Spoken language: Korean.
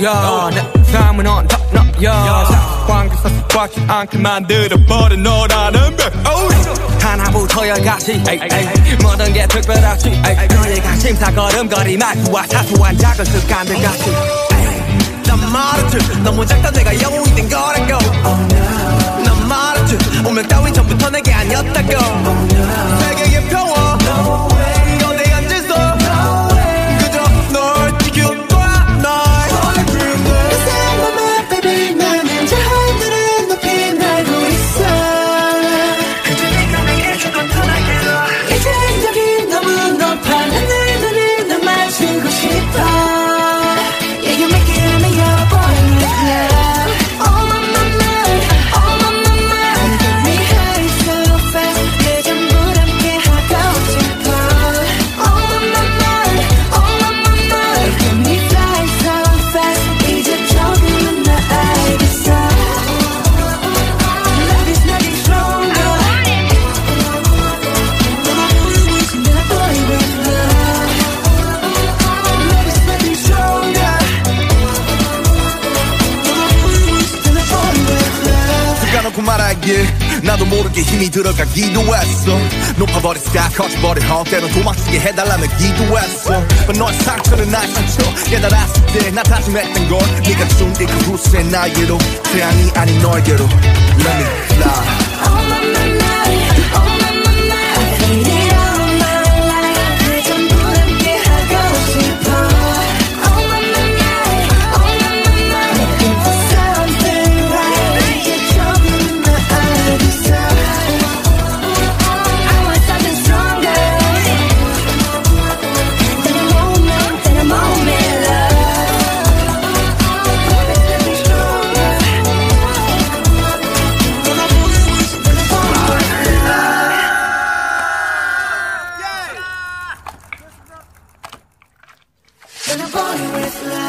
야, 내 삶은 on top 너야 상황에서 꽉지 않게 만들어버린 너라는 백 하나부터 열까지 모든 게 특별하지 너의 가심사 걸음걸이 말투와 사소한 작은 습관들 같이 난 말했지 너무 작다 내가 영웅이 된 거라고 난 말했지 운명 따윈 전부터 내게 아니었다고 세계의 평화 너내 앉아서 그저 널 지켜봐 날 baby 나는 저 하늘을 높이 날고 있어 그저 네가 내게 준 건 편하게로 이제 여기 너무 높아 하늘들을 널 마주고 싶어 나도 모르게 힘이 들어가기도 했어 높아버린 스카 커져버린 헛 때론 도망치게 해달라며 기도했어 But 너의 상처는 나의 상처 깨달았을 때 나 다짐했던 건 네가 준 이 그 후세 나에게로 태양이 아닌 너에게로 Let me fly With love